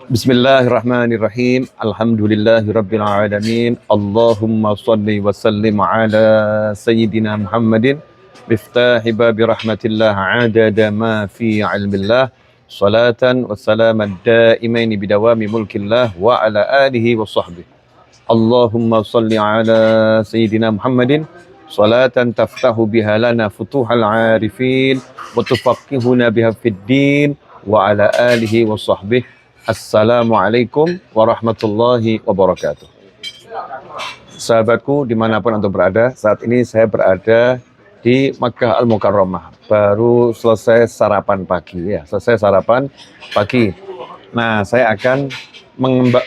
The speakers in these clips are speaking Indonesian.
Bismillahirrahmanirrahim. Alhamdulillahirabbil alamin. Allahumma shalli wa sallim ala sayyidina Muhammadin miftahi babi rahmatillah adada ma fi ilmillah. Salatan wa salaman daimaini bidawami mulkillah wa ala alihi wa sahbihi. Allahumma shalli ala sayyidina Muhammadin salatan taftahu biha lana futuhal arifin wa tufaqihuna biha fid din wa ala alihi wa sahbihi. Assalamualaikum warahmatullahi wabarakatuh. Sahabatku dimanapun Anda berada, saat ini saya berada di Makkah Al-Mukarramah. Baru selesai sarapan pagi ya, selesai sarapan pagi. Nah, saya akan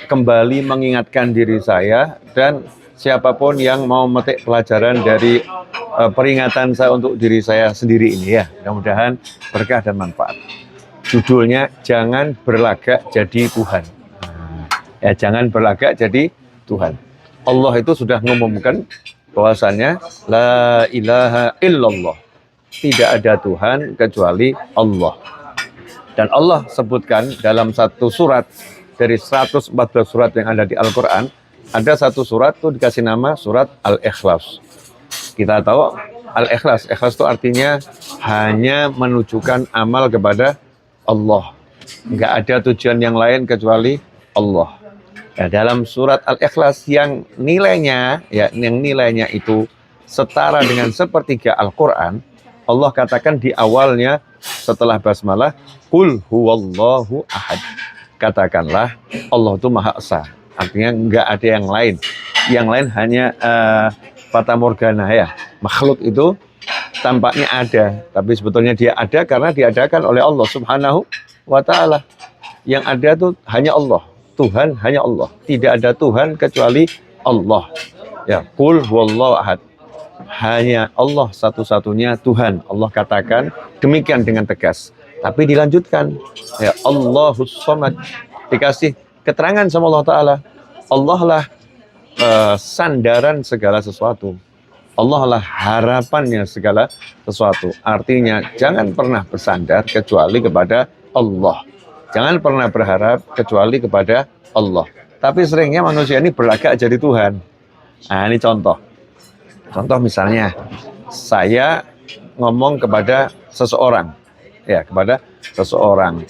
kembali mengingatkan diri saya dan siapapun yang mau memetik pelajaran dari peringatan saya untuk diri saya sendiri ini ya. Mudah-mudahan berkah dan manfaat. Judulnya jangan berlagak jadi Tuhan. Ya, jangan berlagak jadi Tuhan. Allah itu sudah mengumumkan bahwasannya la ilaha illallah. Tidak ada Tuhan kecuali Allah. Dan Allah sebutkan dalam satu surat dari 114 surat yang ada di Al-Qur'an, ada satu surat itu dikasih nama surat Al-Ikhlas. Kita tahu Al-Ikhlas, ikhlas itu artinya hanya menunjukkan amal kepada Allah. Enggak ada tujuan yang lain kecuali Allah. Nah, dalam surat Al-Ikhlas yang nilainya itu setara dengan sepertiga Al-Quran, Allah katakan di awalnya setelah basmalah, Qul huwallahu ahad. Katakanlah Allah itu Maha Esa. Artinya enggak ada yang lain. Yang lain hanya fata morgana ya. Makhluk itu tampaknya ada, tapi sebetulnya dia ada karena diadakan oleh Allah Subhanahu wa Ta'ala. Yang ada itu hanya Allah, Tuhan hanya Allah, tidak ada Tuhan kecuali Allah. Ya, Qul huwallahu ahad, hanya Allah satu-satunya Tuhan. Allah katakan demikian dengan tegas. Tapi dilanjutkan, ya Allahus Samad, dikasih keterangan sama Allah Ta'ala. Allah lah sandaran segala sesuatu. Allah lah harapannya segala sesuatu. Artinya jangan pernah bersandar kecuali kepada Allah. Jangan pernah berharap kecuali kepada Allah. Tapi seringnya manusia ini berlagak jadi Tuhan. Nah, ini contoh. Contoh misalnya, saya ngomong kepada seseorang. Ya, kepada seseorang.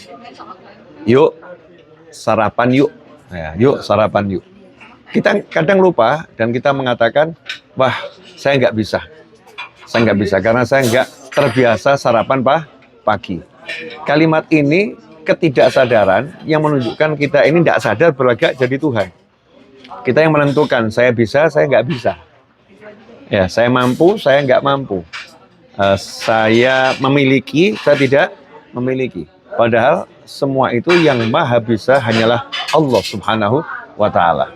Yuk, sarapan yuk. Ya, yuk, sarapan yuk. Kita kadang lupa dan kita mengatakan, wah, saya nggak bisa. Saya nggak bisa karena saya nggak terbiasa sarapan pagi. Kalimat ini ketidaksadaran yang menunjukkan kita ini nggak sadar berlagak jadi Tuhan. Kita yang menentukan, saya bisa, saya nggak bisa. Ya, saya mampu, saya nggak mampu. Saya memiliki, saya tidak memiliki. Padahal semua itu yang maha bisa hanyalah Allah Subhanahu wa Ta'ala.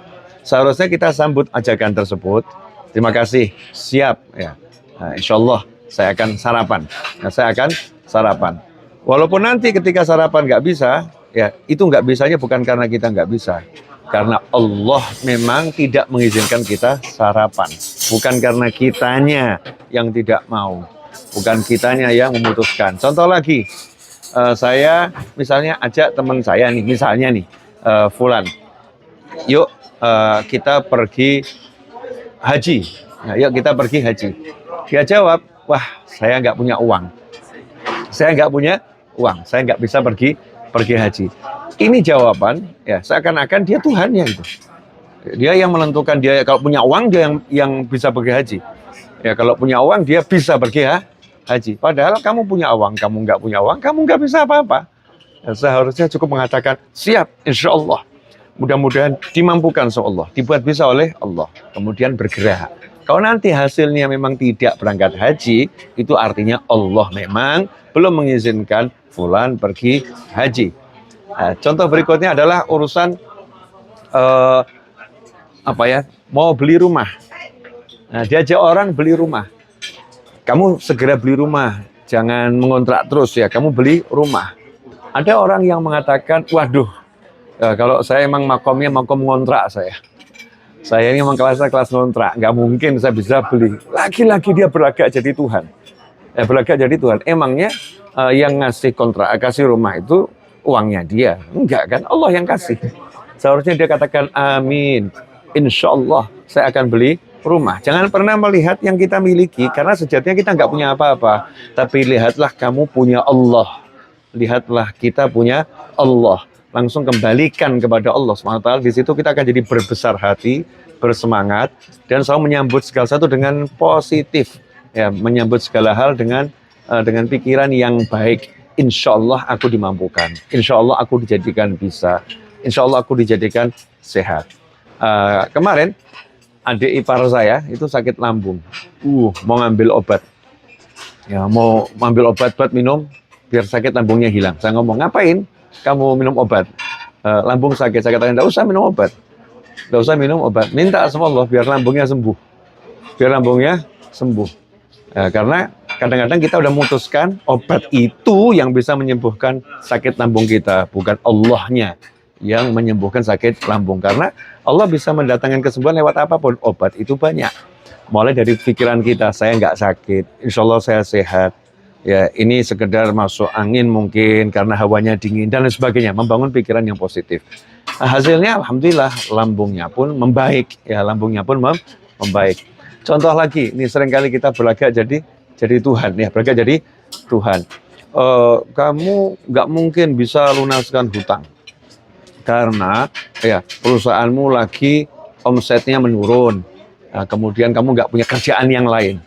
Seharusnya kita sambut ajakan tersebut. Terima kasih, siap ya. Nah, insya Allah saya akan sarapan. Nah, saya akan sarapan. Walaupun nanti ketika sarapan nggak bisa, ya itu nggak bisanya bukan karena kita nggak bisa, karena Allah memang tidak mengizinkan kita sarapan. Bukan karena kitanya yang tidak mau, bukan kitanya yang memutuskan. Contoh lagi, saya misalnya ajak teman saya nih, misalnya nih, Fulan, yuk kita pergi haji. Nah, yuk kita pergi haji. Dia jawab, wah saya nggak punya uang. Saya nggak punya uang. Saya nggak bisa pergi haji. Ini jawaban, ya seakan-akan dia Tuhannya itu. Dia yang menentukan, dia kalau punya uang dia yang bisa pergi haji. Ya kalau punya uang dia bisa pergi haji. Padahal kamu punya uang, kamu nggak punya uang, kamu nggak bisa apa-apa. Ya, seharusnya cukup mengatakan siap, insya Allah. Mudah-mudahan dimampukan sama Allah, dibuat bisa oleh Allah, kemudian bergerak. Kalau nanti hasilnya memang tidak berangkat haji, itu artinya Allah memang belum mengizinkan Fulan pergi haji. Nah, contoh berikutnya adalah urusan mau beli rumah. Nah, diajak orang beli rumah. Kamu segera beli rumah, jangan mengontrak terus ya. Kamu beli rumah. Ada orang yang mengatakan, waduh. Ya, kalau saya emang makom ngontrak saya. Saya ini memang kelasnya kelas ngontrak, nggak mungkin saya bisa beli. Lagi-lagi dia berlagak jadi Tuhan. Berlagak jadi Tuhan. Emangnya yang ngasih kontrak, kasih rumah itu uangnya dia. Enggak kan, Allah yang kasih. Seharusnya dia katakan amin. Insya Allah saya akan beli rumah. Jangan pernah melihat yang kita miliki, karena sejatinya kita nggak punya apa-apa. Tapi lihatlah kamu punya Allah. Lihatlah kita punya Allah. Langsung kembalikan kepada Allah SWT. Di situ kita akan jadi berbesar hati, bersemangat, dan selalu menyambut segala sesuatu dengan positif. Ya, menyambut segala hal dengan pikiran yang baik. Insya Allah aku dimampukan. Insya Allah aku dijadikan bisa. Insya Allah aku dijadikan sehat. Kemarin adik ipar saya itu sakit lambung. Mau ngambil obat. Ya, mau ngambil obat buat minum biar sakit lambungnya hilang. Saya ngomong, ngapain kamu minum obat? Lambung sakit. Saya katakan, enggak usah minum obat. Enggak usah minum obat. Minta sama Allah biar lambungnya sembuh. Biar lambungnya sembuh. Karena kadang-kadang kita udah memutuskan obat itu yang bisa menyembuhkan sakit lambung kita, bukan Allahnya yang menyembuhkan sakit lambung. Karena Allah bisa mendatangkan kesembuhan lewat apapun. Obat itu banyak. Mulai dari pikiran kita, saya nggak sakit, insya Allah saya sehat. Ya, ini sekedar masuk angin mungkin karena hawanya dingin dan lain sebagainya. Membangun pikiran yang positif. Hasilnya alhamdulillah lambungnya pun membaik. Ya, lambungnya pun membaik. Contoh lagi, ini seringkali kita berlagak jadi Tuhan. Ya, berlagak jadi Tuhan. Kamu nggak mungkin bisa lunaskan hutang. Karena ya perusahaanmu lagi omsetnya menurun. Nah, kemudian kamu nggak punya kerjaan yang lain.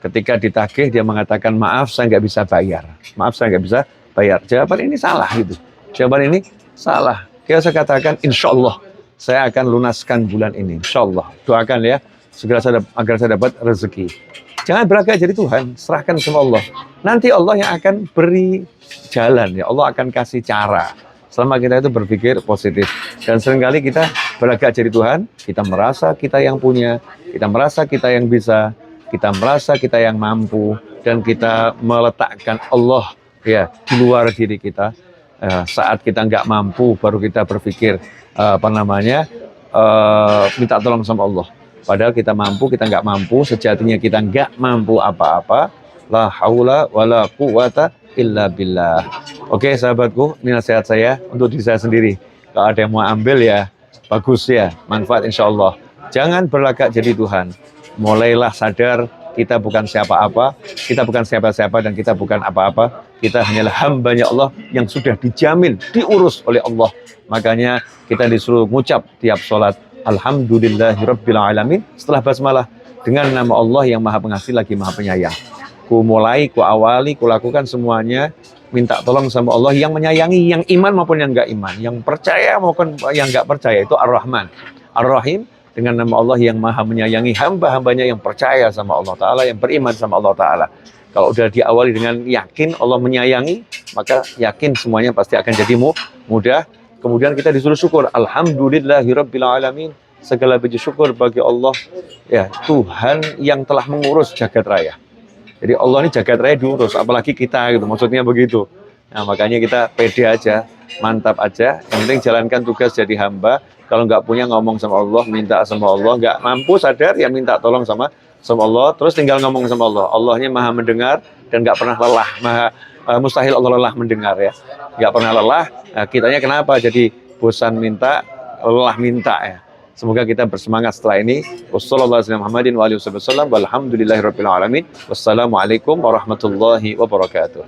Ketika ditagih dia mengatakan maaf saya nggak bisa bayar. Maaf saya nggak bisa bayar. Jawaban ini salah gitu. Jawaban ini salah. Saya katakan insya Allah saya akan lunaskan bulan ini. Insya Allah. Doakan ya agar saya dapat rezeki. Jangan berlagak jadi Tuhan. Serahkan sama Allah. Nanti Allah yang akan beri jalan. Ya Allah akan kasih cara. Selama kita itu berpikir positif. Dan seringkali kita berlagak jadi Tuhan, kita merasa kita yang punya, kita merasa kita yang bisa, kita merasa kita yang mampu, dan kita meletakkan Allah ya di luar diri kita. Saat kita nggak mampu, baru kita berpikir minta tolong sama Allah. Padahal kita mampu, kita nggak mampu, sejatinya kita nggak mampu apa-apa. La haula wala quwata illa billah. Oke sahabatku, ini nasihat saya untuk diri saya sendiri. Kalau ada yang mau ambil ya bagus ya, manfaat insya Allah. Jangan berlagak jadi Tuhan. Mulailah sadar kita bukan siapa-apa, kita bukan siapa-siapa, dan kita bukan apa-apa. Kita hanyalah hambanya Allah yang sudah dijamin, diurus oleh Allah. Makanya kita disuruh ngucap tiap sholat Alhamdulillahirabbil alamin setelah basmalah dengan nama Allah yang Maha Pengasih lagi Maha Penyayang. Ku mulai, ku awali, ku lakukan semuanya minta tolong sama Allah yang menyayangi, yang iman maupun yang enggak iman, yang percaya maupun yang enggak percaya. Itu Ar-Rahman, Ar-Rahim, dengan nama Allah yang Maha menyayangi hamba-hambanya yang percaya sama Allah Ta'ala, yang beriman sama Allah Ta'ala. Kalau udah diawali dengan yakin Allah menyayangi, maka yakin semuanya pasti akan jadi mudah. Kemudian kita disuruh syukur. Alhamdulillahirabbil alamin. Segala puji syukur bagi Allah, ya Tuhan yang telah mengurus jagat raya. Jadi Allah ini jagat raya diurus, apalagi kita gitu, maksudnya begitu. Nah makanya kita pede aja, mantap aja. Yang penting jalankan tugas jadi hamba. Kalau nggak punya ngomong sama Allah, minta sama Allah. Nggak mampu sadar ya minta tolong sama Allah. Terus tinggal ngomong sama Allah. Allahnya Maha mendengar dan nggak pernah lelah. Mustahil Allah lelah mendengar ya. Nggak pernah lelah. Nah, kitanya kenapa jadi bosan minta, lelah minta ya. Semoga kita bersemangat setelah ini. Wassalamualaikum warahmatullahi wabarakatuh.